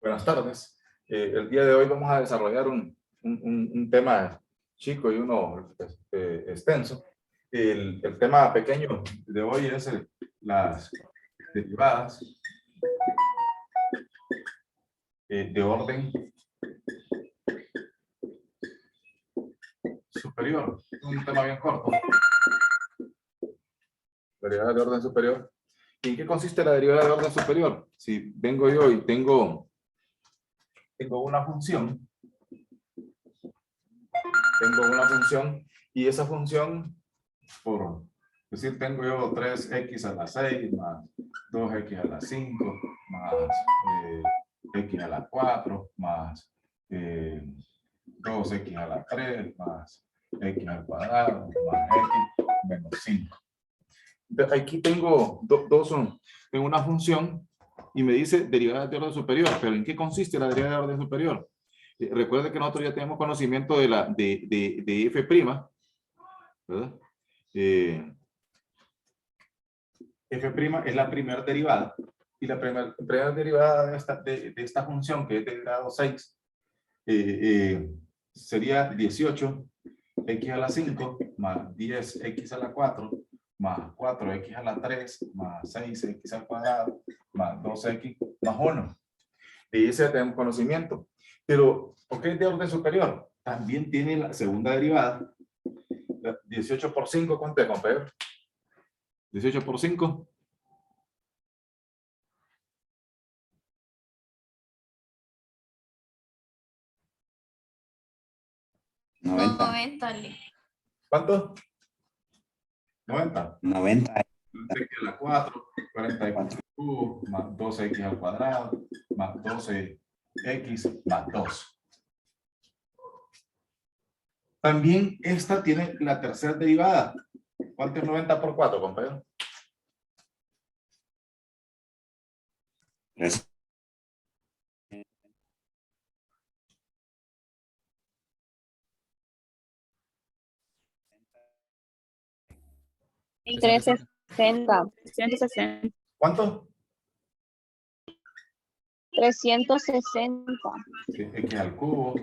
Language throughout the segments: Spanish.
Buenas tardes. El día de hoy vamos a desarrollar un tema chico y uno extenso. El tema pequeño de hoy es las derivadas de orden superior. Un tema bien corto. Derivadas de orden superior. ¿Y en qué consiste la derivada de orden superior? Si vengo yo y tengo una función, y esa función, por decir, tengo yo 3x a la 6 más 2x a la 5 más x a la 4 más 2x a la 3 más x al cuadrado más x menos 5. Entonces, aquí tengo tengo una función y me dice derivada de orden superior. ¿Pero en qué consiste la derivada de orden superior? Recuerde que nosotros ya tenemos conocimiento de f', ¿verdad? F' es la primera derivada, y la primera derivada de esta función, que es de grado 6, sería 18 x a la 5 más 10 x a la 4 más 4x a la 3 más 6x al cuadrado más 2x más 1. De ese tenemos conocimiento. Pero, ¿por qué es de orden superior? También tiene la segunda derivada. 18 por 5, ¿cuánto es, compañero? 18 por 5. ¿Cuánto? 90. 90. X a la 4, 44 al cubo, más 2x al cuadrado, más 12x más 2. También esta tiene la tercera derivada. ¿Cuánto es 90 por 4, compañero? 360. ¿Cuánto? 360. Sí, x al cubo,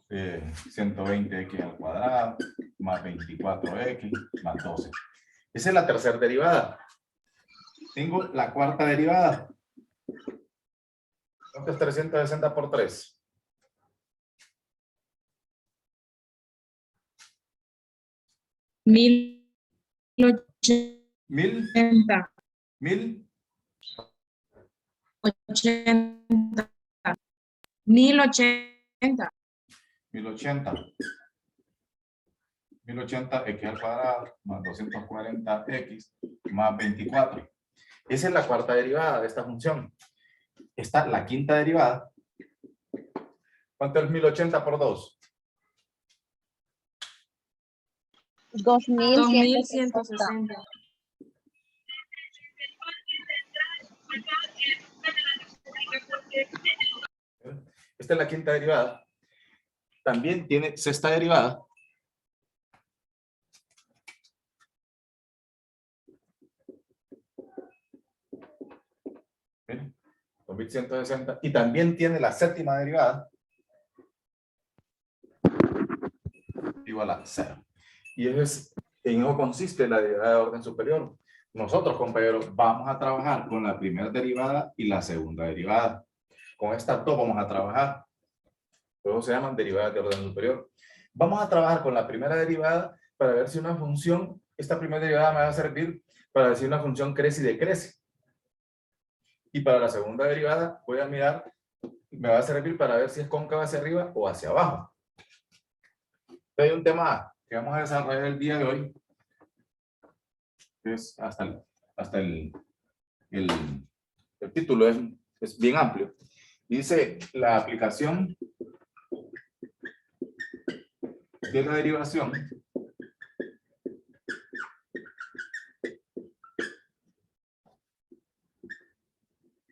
120x al cuadrado, más 24x, más 12. Esa es la tercera derivada. Tengo la cuarta derivada. ¿Cuánto es 360 por 3? 1080. 1000. 1000. 80. 1080. 1080. 1080 x al cuadrado más 240x más 24. Esa es la cuarta derivada de esta función. Está la quinta derivada. ¿Cuánto es 1080 por 2? 2160. Esta es la quinta derivada. También tiene sexta derivada. Miren, 2160. Y también tiene la séptima derivada. Igual a 0. Y en eso consiste la derivada de orden superior. Nosotros, compañeros, vamos a trabajar con la primera derivada y la segunda derivada. Con estas dos vamos a trabajar. Luego se llaman derivadas de orden superior. Vamos a trabajar con la primera derivada para ver si una función, esta primera derivada me va a servir para ver si una función crece y decrece. Y para la segunda derivada voy a mirar, me va a servir para ver si es cóncava hacia arriba o hacia abajo. Hay un tema que vamos a desarrollar el día de hoy, que es el título es bien amplio. Dice la aplicación de la derivación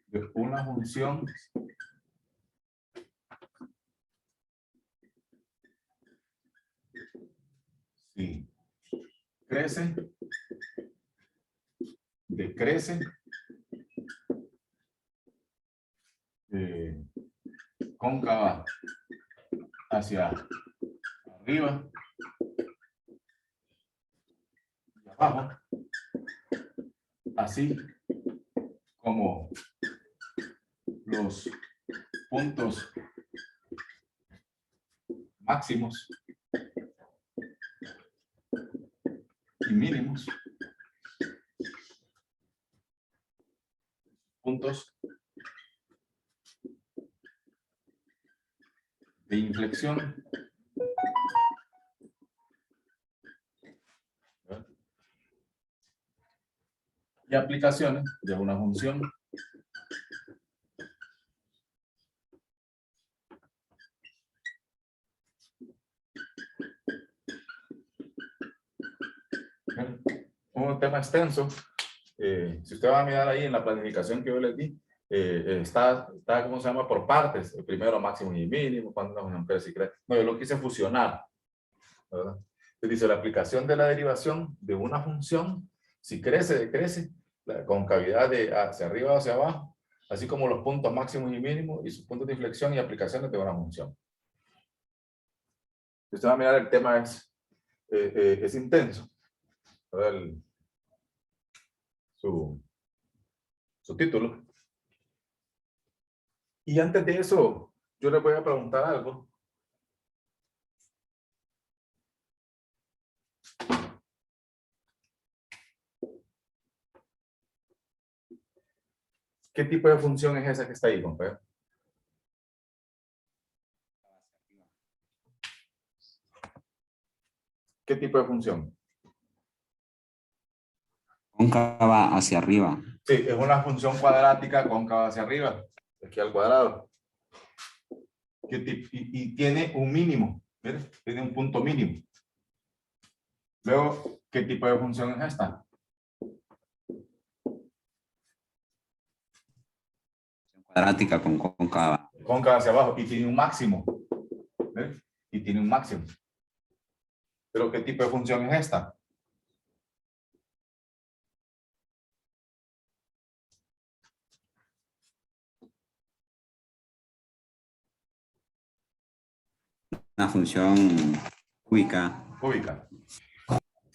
de una función si crece, decrece, cóncava hacia arriba y abajo, así como los puntos máximos y mínimos, puntos de inflexión y aplicaciones de una función un tema extenso. Si usted va a mirar ahí en la planificación que yo les di, está, ¿cómo se llama? Por partes. El primero máximo y mínimo, cuando una función crece y crece. No, yo lo quise fusionar, ¿verdad? Entonces dice la aplicación de la derivación de una función, si crece, decrece, la concavidad de hacia arriba o hacia abajo, así como los puntos máximos y mínimos y sus puntos de inflexión y aplicaciones de una función. Si usted va a mirar, el tema es intenso. Su título. Y antes de eso, yo les voy a preguntar algo. ¿Qué tipo de función es esa que está ahí, compañero? ¿Qué tipo de función? Cóncava hacia arriba. Sí, es una función cuadrática cóncava hacia arriba, aquí al cuadrado. Y tiene un mínimo, ¿ves? Tiene un punto mínimo. Luego, ¿qué tipo de función es esta? Cuadrática con cóncava. Cóncava hacia abajo y tiene un máximo. ¿Ves? Y tiene un máximo. Pero ¿qué tipo de función es esta? Una función cúbica. Cúbica.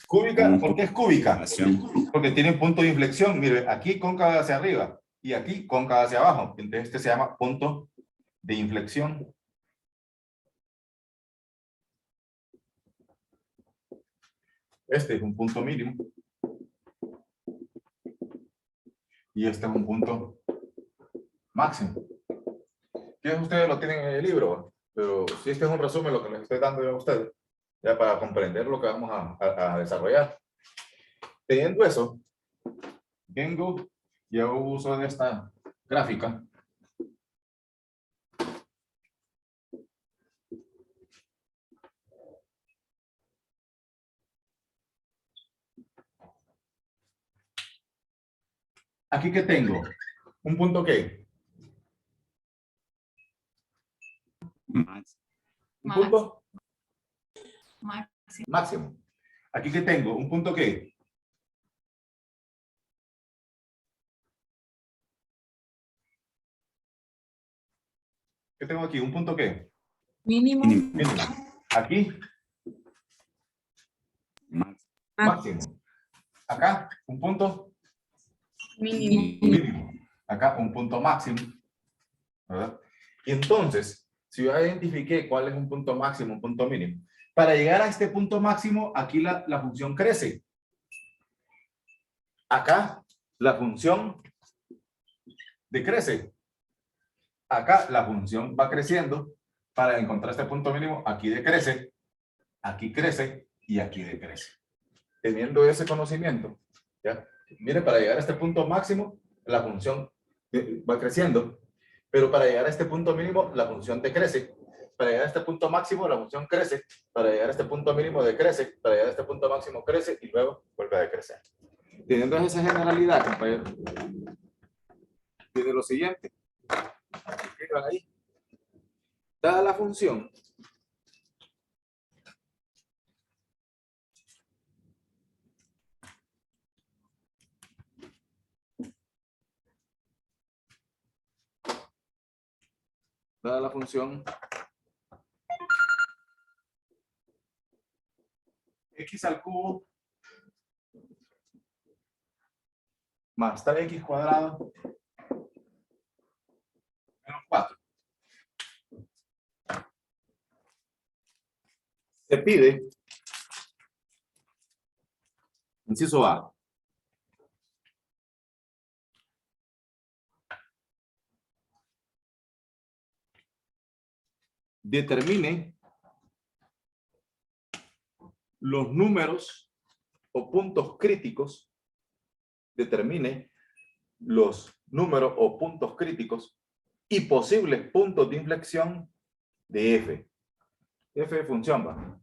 Cúbica, ¿por qué es cúbica? Relación. Porque tiene un punto de inflexión. Mire, aquí cóncava hacia arriba y aquí cóncava hacia abajo. Entonces este se llama punto de inflexión. Este es un punto mínimo. Y este es un punto máximo. Que ustedes lo tienen en el libro, pero si este es un resumen lo que les estoy dando yo a ustedes, ya para comprender lo que vamos a desarrollar. Teniendo eso, vengo y hago uso de esta gráfica. Aquí que tengo un punto ¿qué? Un punto máximo. Aquí que tengo un punto ¿qué? ¿Qué tengo aquí? Un punto ¿qué? Mínimo. Mínimo. Aquí máximo. Acá un punto Mínimo. mínimo. Acá un punto máximo. ¿Verdad? Y entonces, si yo ya identifiqué cuál es un punto máximo, un punto mínimo, para llegar a este punto máximo, aquí la función crece. Acá la función decrece. Acá la función va creciendo. Para encontrar este punto mínimo, aquí decrece, aquí crece y aquí decrece. Teniendo ese conocimiento, ¿ya? Mire, para llegar a este punto máximo, la función va creciendo, pero para llegar a este punto mínimo, la función decrece. Para llegar a este punto máximo, la función crece. Para llegar a este punto mínimo, decrece. Para llegar a este punto máximo, crece y luego vuelve a decrecer. Teniendo esa generalidad, compañero, tiene lo siguiente. Escriban ahí. Dada la función dada la función x al cubo más 3x cuadrado menos 4. Se pide, inciso A, determine los números o puntos críticos, determine los números o puntos críticos y posibles puntos de inflexión de f. F de función, va,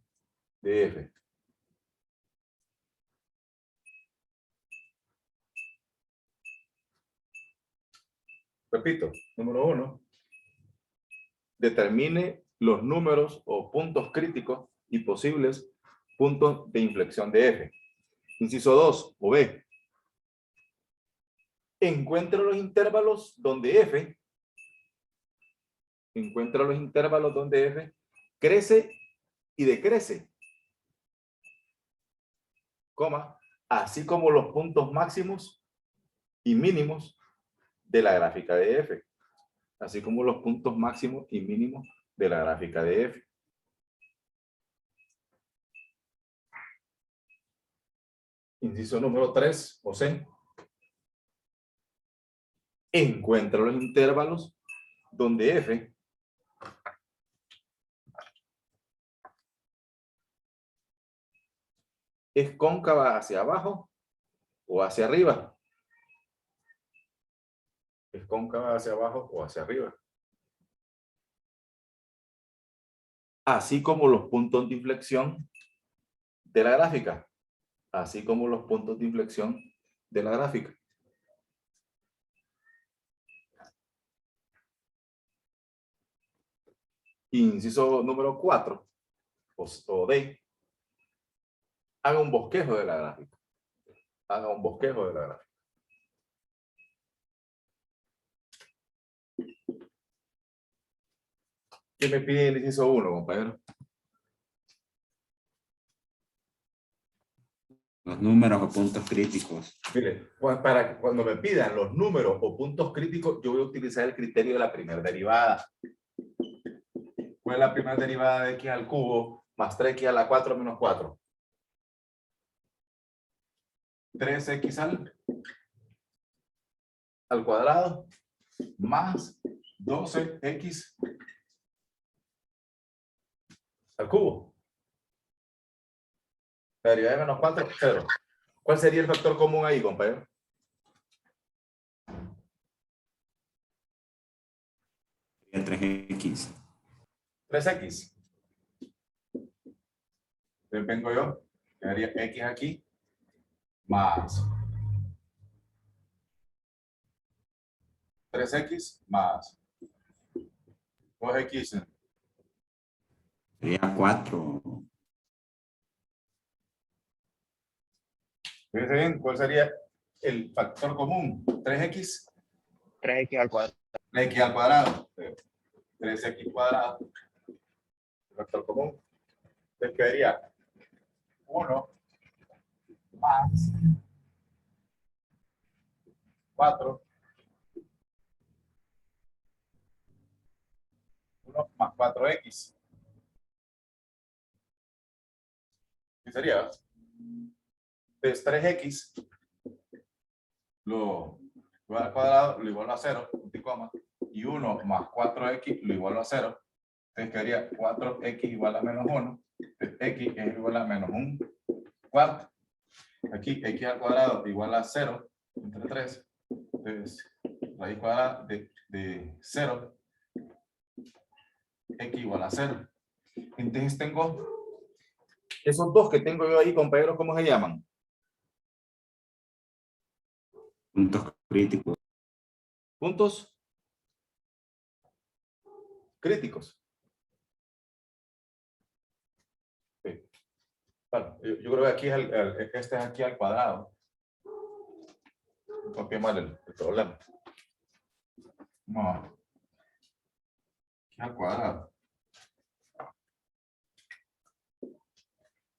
de f. Repito, número 1. Determine los números o puntos críticos y posibles puntos de inflexión de f. Inciso 2 o B. Encuentra los intervalos donde f crece y decrece, coma, así como los puntos máximos y mínimos de la gráfica de f. Así como los puntos máximos y mínimos de la gráfica de f. Inciso número 3 o C. Encuentra los intervalos donde f es cóncava hacia abajo o hacia arriba. Es cóncava hacia abajo o hacia arriba. Así como los puntos de inflexión de la gráfica. Así como los puntos de inflexión de la gráfica. Inciso número 4 o D. Haga un bosquejo de la gráfica. Haga un bosquejo de la gráfica. ¿Qué me pide el inciso 1, compañero? Los números o puntos críticos. Mire, para cuando me pidan los números o puntos críticos, yo voy a utilizar el criterio de la primera derivada. ¿Cuál es la primera derivada de x al cubo más 3x a la 4 menos 4? 3x al cuadrado más 12x al cubo. La derivada de menos 4, 0. ¿Cuál sería el factor común ahí, compañero? El 3x. 3x. Entonces vengo yo, quedaría x aquí, más 3x más 2x. Sería 4. Fíjense bien, ¿cuál sería el factor común? 3x. 3x al cuadrado. 3x al cuadrado. 3x cuadrado. El factor común. Entonces quedaría 1 más 4. 1 más 4x. ¿Qué sería? Entonces 3x lo al cuadrado lo igual a 0, y 1 más 4x lo igual a 0. Entonces quedaría 4x igual a menos 1. Entonces, x es igual a menos 1 cuarto. Aquí x al cuadrado igual a 0 entre 3. Entonces raíz cuadrada de 0, x igual a 0. Entonces tengo esos dos que tengo yo ahí, compañeros, ¿cómo se llaman? Puntos críticos. Puntos críticos. Sí. Bueno, yo creo que aquí es este es aquí al cuadrado. Copié mal el problema. No. al cuadrado.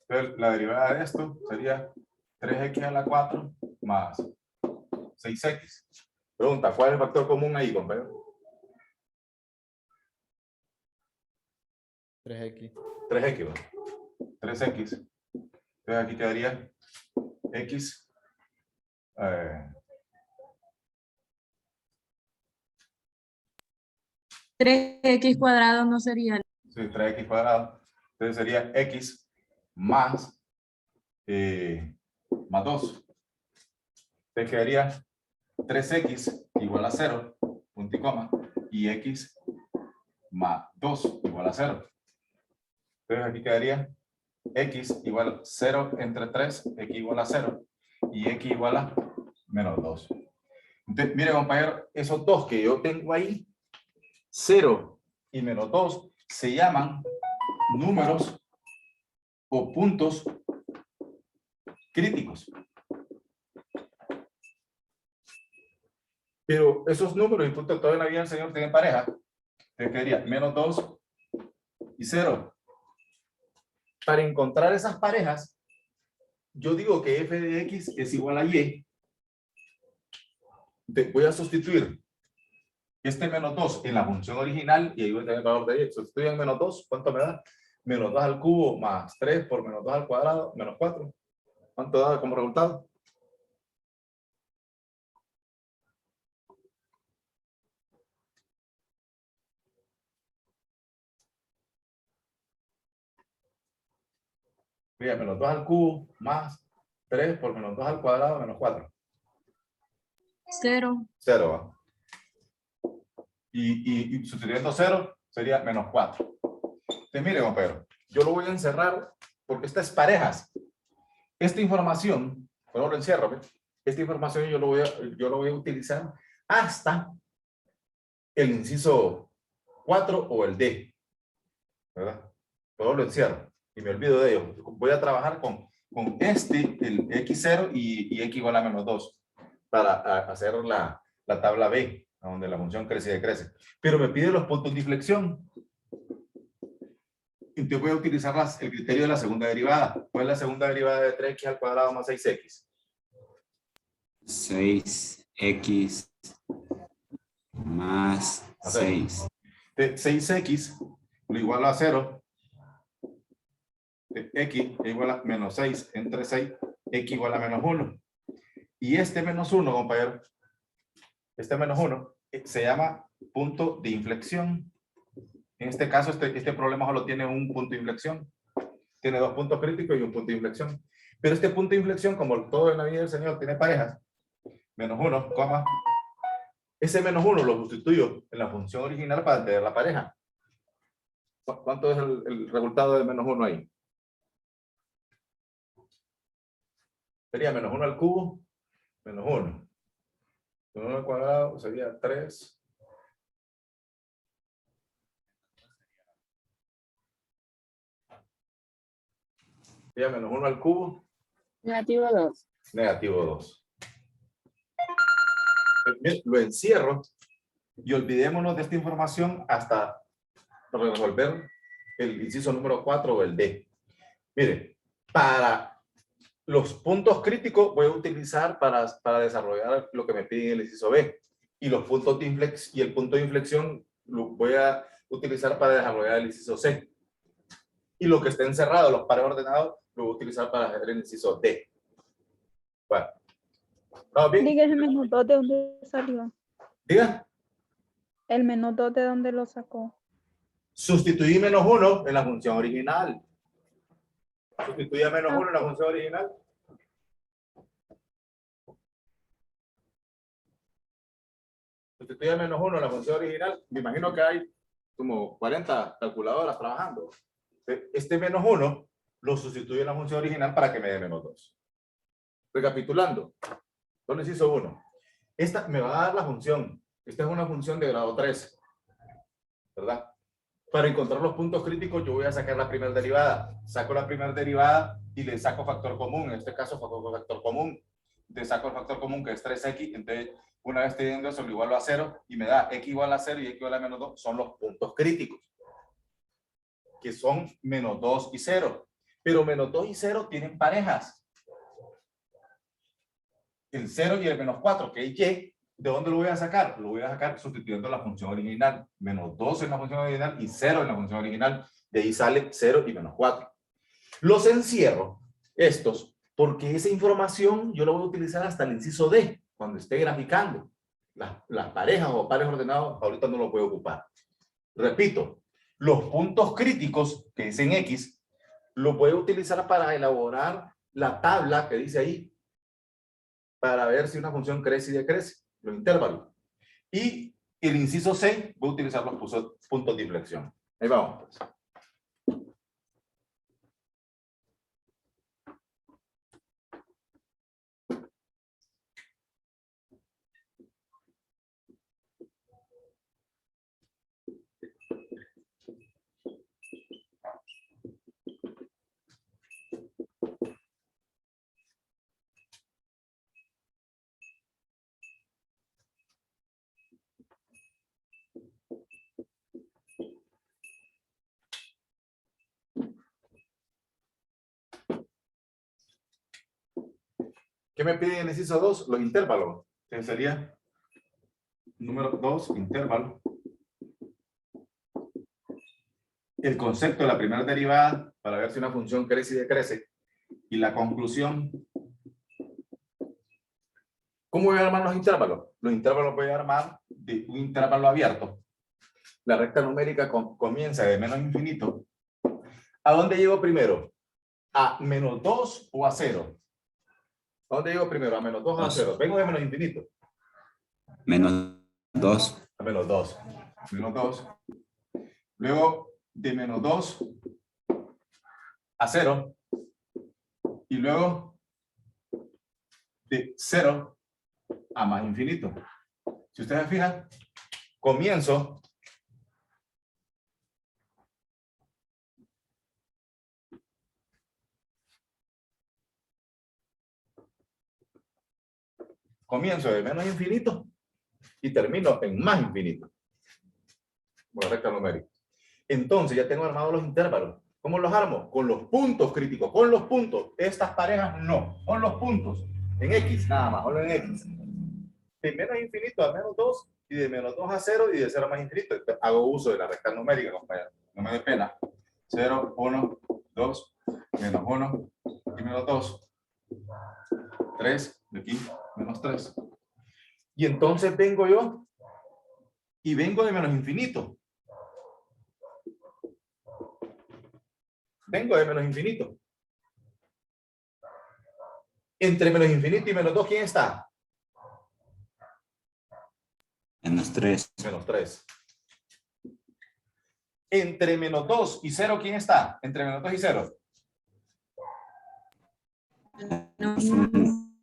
Entonces, la derivada de esto sería 3x a la 4 más 6x. Pregunta, ¿cuál es el factor común ahí, compañero? 3x. 3x, ¿no? 3x. Entonces aquí quedaría x 3x cuadrado no sería. sí, 3x cuadrado. Entonces sería x más 2. Entonces quedaría 3x igual a 0, punto y coma, y x más 2 igual a 0. Entonces aquí quedaría x igual a 0 entre 3, x igual a 0, y x igual a menos 2. Entonces, mire, compañero, esos dos que yo tengo ahí, 0 y menos 2, se llaman números o puntos críticos. Pero esos números y puntos todavía en la vida del Señor tienen pareja. Entonces quedaría menos 2 y 0. Para encontrar esas parejas, yo digo que f de x es igual a y. Voy a sustituir este menos 2 en la función original y ahí voy a tener el valor de y. Sustituyen menos 2, ¿cuánto me da? Menos 2 al cubo más 3 por menos 2 al cuadrado, menos 4. ¿Cuánto da como resultado? Mira, menos 2 al cubo más 3 por menos 2 al cuadrado, menos 4. 0. 0, ¿va? Y sustituyendo 0 sería menos 4. Entonces, mire, compañero, yo lo voy a encerrar porque estas parejas. Esta información, bueno, lo encierro, ¿ve? Esta información yo lo voy a utilizar hasta el inciso 4 o el D, ¿verdad? Todo lo encierro y me olvido de ello. Voy a trabajar con este, el x0 y x igual a menos 2 para hacer la tabla B, donde la función crece y decrece. Pero me pide los puntos de inflexión. Entonces voy a utilizar el criterio de la segunda derivada. ¿Cuál es la segunda derivada de 3x al cuadrado más 6x? 6x más 6. 6x lo igual a 0. X igual a menos 6 entre 6. X igual a menos 1. Y este menos 1, compañero, este menos 1 se llama punto de inflexión. En este caso, este problema solo tiene un punto de inflexión. Tiene dos puntos críticos y un punto de inflexión. Pero este punto de inflexión, como todo en la vida del Señor, tiene parejas. Menos 1, coma. Ese menos 1 lo sustituyo en la función original para tener la pareja. ¿Cuánto es el resultado de menos 1 ahí? Sería menos 1 al cubo, menos 1. Menos 1 al cuadrado sería 3. Sería menos 1 al cubo. Negativo 2. Negativo 2. Lo encierro y olvidémonos de esta información hasta resolver el inciso número 4 o el D. Mire, para los puntos críticos voy a utilizar para desarrollar lo que me pide el inciso B. Y los puntos de inflexión y el punto de inflexión lo voy a utilizar para desarrollar el inciso C. Y lo que esté encerrado, los pares ordenados, lo voy a utilizar para hacer el inciso D. Bueno. ¿Vamos bien? Diga el menos 2 de dónde salió. Diga. El menos 2 de dónde lo sacó. Sustituí menos 1 en la función original. Sustituí a menos 1 en la función original. Sustituí a menos 1 en la función original. Me imagino que hay como 40 calculadoras trabajando. Este menos 1 lo sustituyo en la función original para que me dé menos 2. Recapitulando. ¿Dónde se hizo 1? Esta me va a dar la función. Esta es una función de grado 3. ¿Verdad? Para encontrar los puntos críticos yo voy a sacar la primera derivada. Saco la primera derivada y le saco factor común. En este caso factor común. Le saco el factor común que es 3x. Entonces Una vez teniendo eso, lo igualo a 0 y me da x igual a 0 y x igual a menos 2, son los puntos críticos, que son menos 2 y 0. Pero menos 2 y 0 tienen parejas. El 0 y el menos 4, que es y, ¿de dónde lo voy a sacar? Lo voy a sacar sustituyendo la función original. Menos 2 en la función original y 0 en la función original. De ahí sale 0 y menos 4. Los encierro, estos, porque esa información yo la voy a utilizar hasta el inciso D, cuando esté graficando. Las parejas o pares ordenados, ahorita no lo puedo ocupar. Repito, los puntos críticos que dicen X, lo puedo utilizar para elaborar la tabla que dice ahí, para ver si una función crece y decrece, los intervalos. Y el inciso C, voy a utilizar los puntos de inflexión. Ahí vamos, pues. ¿Qué me pide en el inciso 2? Los intervalos. Entonces sería número 2, intervalo. El concepto de la primera derivada para ver si una función crece y decrece. Y la conclusión. ¿Cómo voy a armar los intervalos? Los intervalos voy a armar de un intervalo abierto. La recta numérica comienza de menos infinito. ¿A dónde llego primero? ¿A menos 2 o a 0? ¿A dónde llego primero? ¿A menos 2 o a 0? Vengo de menos infinito. Menos 2. A menos 2. Menos 2. Luego de menos 2 a 0. Y luego de 0 a más infinito. Si ustedes se fijan, comienzo de menos infinito y termino en más infinito. Por la recta numérica. Entonces ya tengo armados los intervalos. ¿Cómo los armo? Con los puntos críticos, con los puntos. Estas parejas no, con los puntos. En X nada más, solo en X. De menos infinito a menos 2 y de menos 2 a 0 y de 0 a más infinito. Entonces, hago uso de la recta numérica, compañeros. No me dé pena. 0, 1, 2, menos 1 y menos 2. 3, de aquí, menos 3. Y entonces vengo yo y vengo de menos infinito. Vengo de menos infinito. Entre menos infinito y menos 2, ¿quién está? Menos 3. Menos 3. Entre menos 2 y 0, ¿quién está? Entre menos 2 y 0.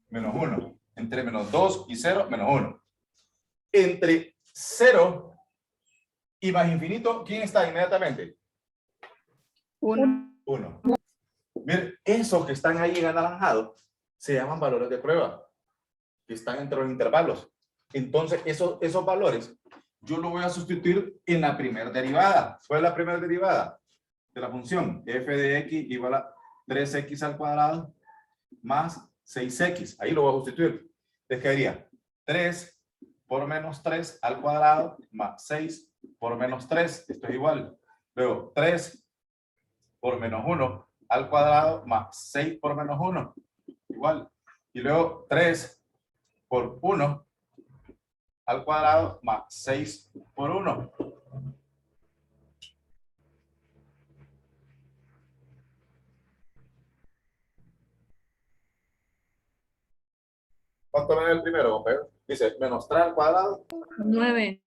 Menos 1. Entre menos 2 y 0, menos 1. Entre 0 y más infinito, ¿quién está inmediatamente? 1. 1. Miren, esos que están ahí en anaranjado se llaman valores de prueba, que están entre los intervalos. Entonces, esos valores yo lo voy a sustituir en la primera derivada. ¿Cuál es la primera derivada? De la función f de x igual a 3x al cuadrado más 6x. Ahí lo voy a sustituir. Les quedaría 3 por menos 3 al cuadrado más 6 por menos 3. Esto es igual. Luego 3 por menos 1 al cuadrado más 6 por menos 1. Igual. Y luego 3 por 1 al cuadrado más 6 por 1. ¿Cuánto me da el primero, compañero? Dice menos 3 al cuadrado. 9.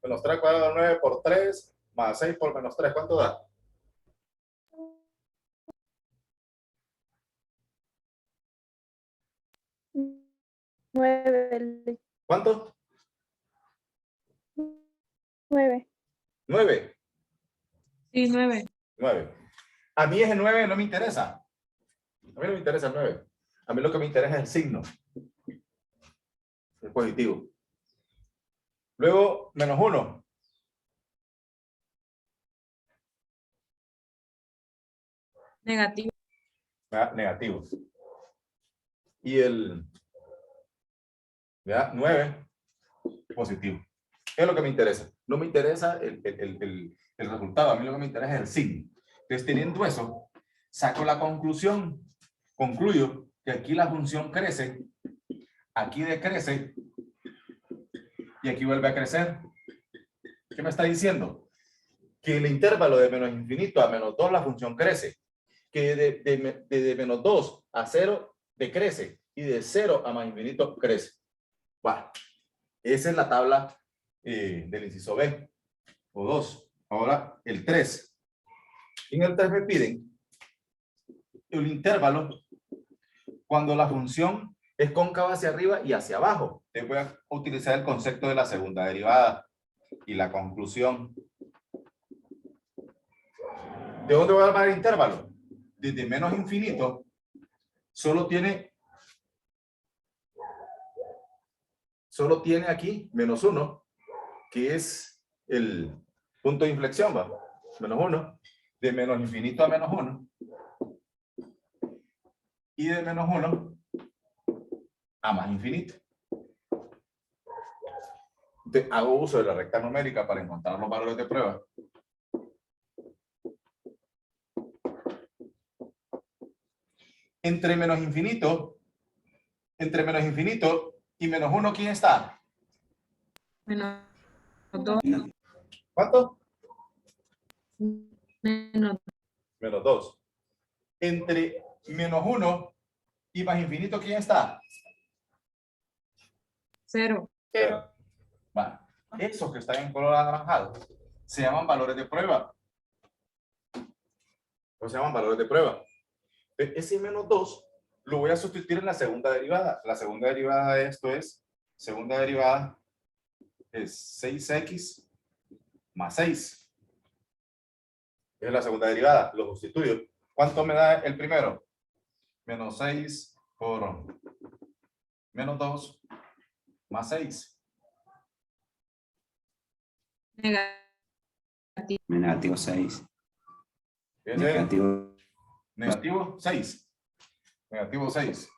Menos 3 al cuadrado, 9 por 3 más 6 por menos 3. ¿Cuánto da? 9. ¿Cuánto? 9. 9. Sí, 9. 9. A mí ese 9 no me interesa. A mí no me interesa el 9. A mí lo que me interesa es el signo. Es positivo. Luego, menos 1. Negativo. Negativo. Y el 9, positivo. Es lo que me interesa. No me interesa el resultado. A mí lo que me interesa es el signo. Entonces, teniendo eso, saco la conclusión. Concluyo que aquí la función crece, aquí decrece y aquí vuelve a crecer. ¿Qué me está diciendo? Que el intervalo de menos infinito a menos 2 la función crece. Que de menos 2 a 0 decrece y de 0 a más infinito crece. Bueno, esa es la tabla del inciso B o 2. Ahora el 3. En el 3 me piden el intervalo cuando la función es cóncava hacia arriba y hacia abajo. Te voy a utilizar el concepto de la segunda derivada y la conclusión. ¿De dónde voy a armar el intervalo? Desde menos infinito solo tiene aquí menos 1, que es el punto de inflexión, ¿va? Menos 1, de menos infinito a menos 1, y de menos 1 a más infinito. Entonces, hago uso de la recta numérica para encontrar los valores de prueba. Entre menos infinito y menos 1, ¿quién está? Menos 2. ¿Cuánto? Menos Menos 2. Entre menos 1 y más infinito, ¿quién está? 0. Bueno, esos que están en color anaranjado se llaman valores de prueba. O se llaman valores de prueba. Ese menos 2 lo voy a sustituir en la segunda derivada. La segunda derivada de esto es, segunda derivada es 6x más 6. Es la segunda derivada, lo sustituyo. ¿Cuánto me da el primero? Menos 6 por menos 2 más 6. Negativo. Negativo 6. Negativo 6. Negativo 6.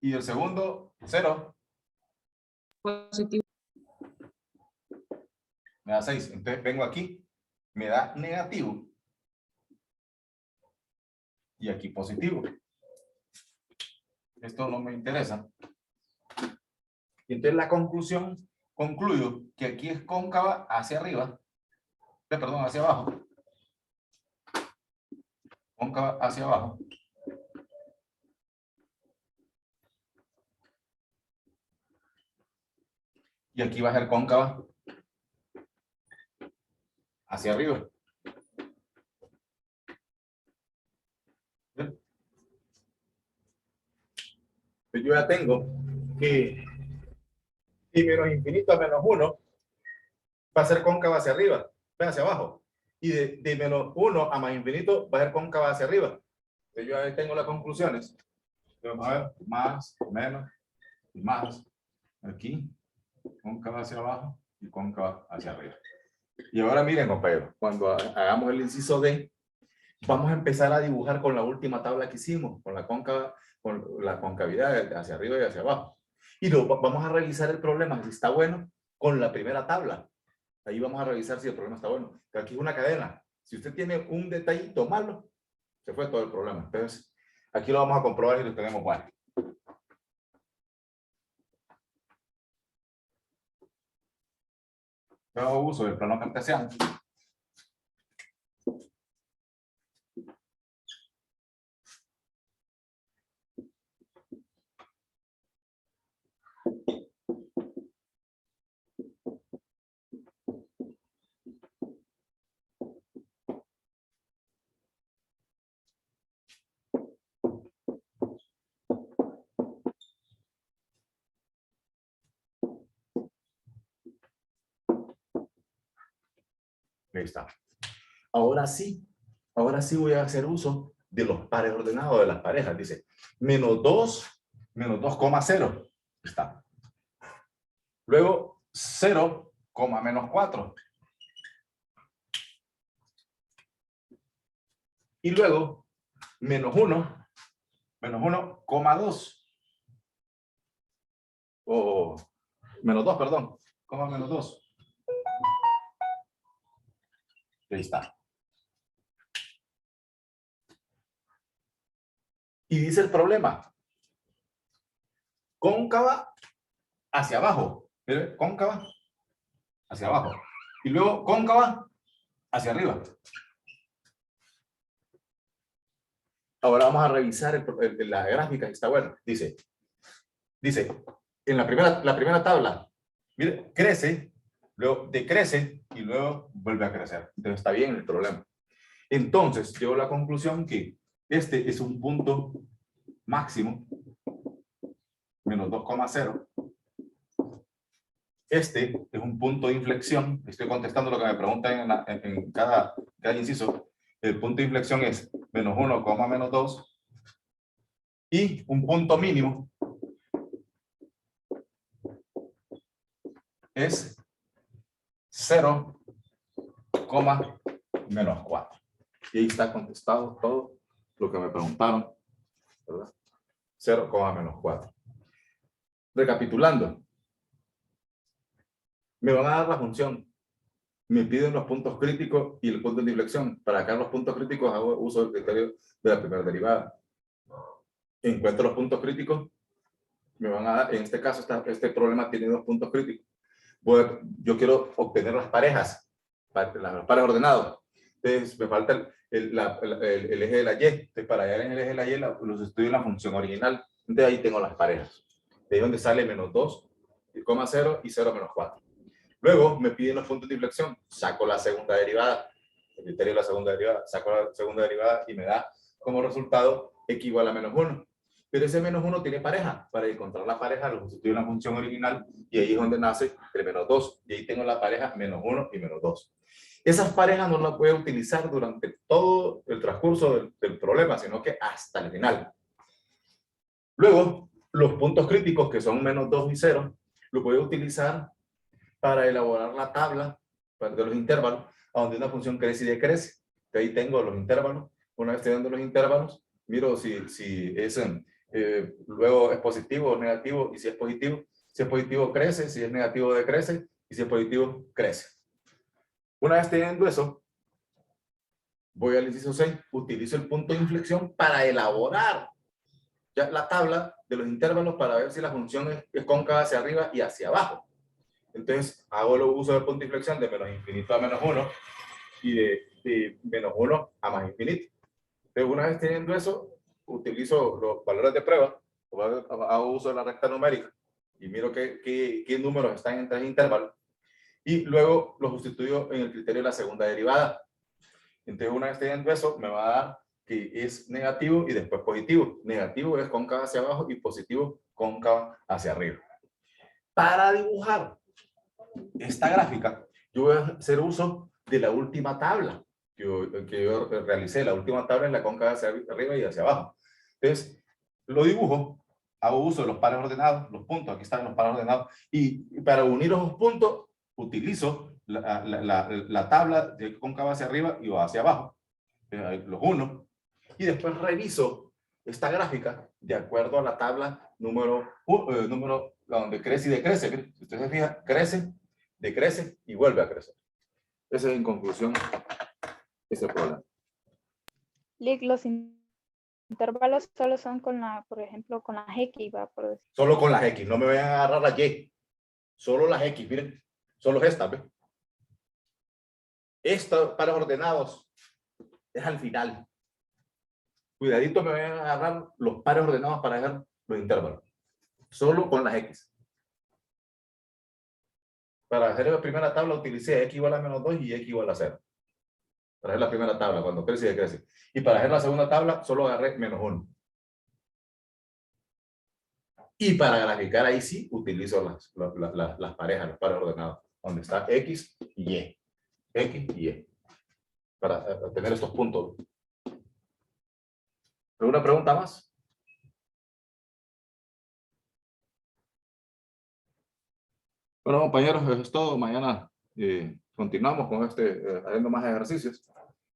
Y el segundo, 0. Positivo. Me da 6. Entonces vengo aquí, me da negativo. Y aquí positivo. Esto no me interesa. Y entonces la conclusión, concluyo que aquí es cóncava hacia arriba. Perdón, hacia abajo. Cóncava hacia abajo. Y aquí va a ser cóncava hacia arriba. ¿Bien? Yo ya tengo que de menos infinito a menos 1 va a ser cóncava hacia arriba, hacia abajo. Y de menos 1 a más infinito va a ser cóncava hacia arriba. Entonces yo ya tengo las conclusiones. Vamos a ver, más, menos, y más. Aquí, cóncava hacia abajo y cóncava hacia arriba. Y ahora miren, compañeros, cuando hagamos el inciso D, vamos a empezar a dibujar con la última tabla que hicimos, con la concavidad hacia arriba y hacia abajo. Y luego vamos a revisar el problema, si está bueno, con la primera tabla. Ahí vamos a revisar si el problema está bueno. Pero aquí es una cadena. Si usted tiene un detallito malo, se fue todo el problema. Entonces, aquí lo vamos a comprobar y lo tenemos bueno. Yo hago uso del plano cartesiano. Ahí está. Ahora sí voy a hacer uso de los pares ordenados de las parejas. Dice, menos 2, menos 2,0. Está. Luego 0, menos 4. Y luego menos 1, coma 2. O menos 2, perdón. Coma menos 2. Ahí está. Y dice el problema. Cóncava hacia abajo. ¿Mire? Cóncava hacia abajo. Y luego cóncava hacia arriba. Ahora vamos a revisar la gráfica. Está bueno. Dice, en la primera tabla, mire, crece, luego decrece y luego vuelve a crecer. Entonces está bien el problema. Entonces, llego a la conclusión que este es un punto máximo, menos 2,0. Este es un punto de inflexión. Estoy contestando lo que me preguntan en cada inciso. El punto de inflexión es menos 1, menos 2. Y un punto mínimo es 0, menos 4. Y ahí está contestado todo lo que me preguntaron, ¿verdad? 0, menos 4. Recapitulando, me van a dar la función, me piden los puntos críticos y el punto de inflexión. Para sacar los puntos críticos hago uso del criterio de la primera derivada. Encuentro los puntos críticos, me van a dar, en este caso este problema tiene 2 puntos críticos. Yo quiero obtener las parejas, las pares ordenados. Entonces me falta el eje de la Y. Entonces para hallar en el eje de la Y los estudio en la función original. Entonces ahí tengo las parejas. De ahí donde sale menos 2, 0 y 0 menos 4. Luego me piden los puntos de inflexión. Saco la segunda derivada. El criterio de la segunda derivada. Saco la segunda derivada y me da como resultado x igual a menos 1. Pero ese menos 1 tiene pareja. Para encontrar la pareja lo sustituyo en la función original y ahí es donde nace el menos 2. Y ahí tengo la pareja menos 1 y menos 2. Esas parejas no las voy a utilizar durante todo el transcurso del problema, sino que hasta el final. Luego, los puntos críticos, que son menos 2 y 0, los voy a utilizar para elaborar la tabla de los intervalos, a donde una función crece y decrece. De ahí tengo los intervalos. Una vez teniendo los intervalos, miro si es, luego es positivo o negativo, y si es positivo crece, si es negativo decrece, y si es positivo crece. Una vez teniendo eso, voy al inciso 6, utilizo el punto de inflexión para elaborar ya la tabla de los intervalos para ver si la función es cóncava hacia arriba y hacia abajo. Entonces, hago el uso del punto de inflexión de menos infinito a menos 1 y de menos 1 a más infinito. Entonces, una vez teniendo eso, utilizo los valores de prueba, hago uso de la recta numérica y miro qué números están en 3 intervalos y luego los sustituyo en el criterio de la segunda derivada. Entonces, una vez teniendo eso, me va a dar que es negativo y después positivo. Negativo es cóncava hacia abajo y positivo cóncava hacia arriba. Para dibujar esta gráfica, yo voy a hacer uso de la última tabla que yo realicé. La última tabla es la cóncava hacia arriba y hacia abajo. Entonces, lo dibujo, hago uso de los pares ordenados, los puntos, aquí están los pares ordenados, y para unir los puntos, utilizo la tabla de cóncava hacia arriba y hacia abajo. Los uno, y después reviso esta gráfica de acuerdo a la tabla número donde crece y decrece. Si usted se fija, crece, decrece y vuelve a crecer. Ese es en conclusión ese problema. Lick, los intervalos solo son con por ejemplo, con las X, va por decir. Solo con las X, no me vayan a agarrar las Y. Solo las X, miren. Solo estas, ¿ves? Estos pares ordenados es al final. Cuidadito, me vayan a agarrar los pares ordenados para dejar los intervalos. Solo con las X. Para hacer la primera tabla utilicé X igual a menos 2 y X igual a 0. Para hacer la primera tabla, cuando crece y decrece. Y para hacer la segunda tabla, solo agarré menos 1. Y para graficar ahí sí, utilizo las parejas, los pares ordenados, donde está X y Y. X y Y. Para tener estos puntos. ¿Alguna pregunta más? Bueno, compañeros, eso es todo. Mañana continuamos con haciendo más ejercicios.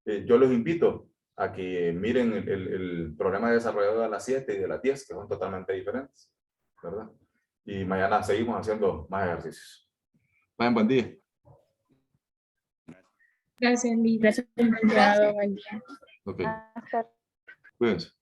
Yo los invito a que miren el programa de desarrollo de las 7 y de las 10, que son totalmente diferentes, ¿verdad? Y mañana seguimos haciendo más ejercicios. Buen día. Gracias, Liz. Gracias, licenciado. Buen día. Ok, Hasta cuídense.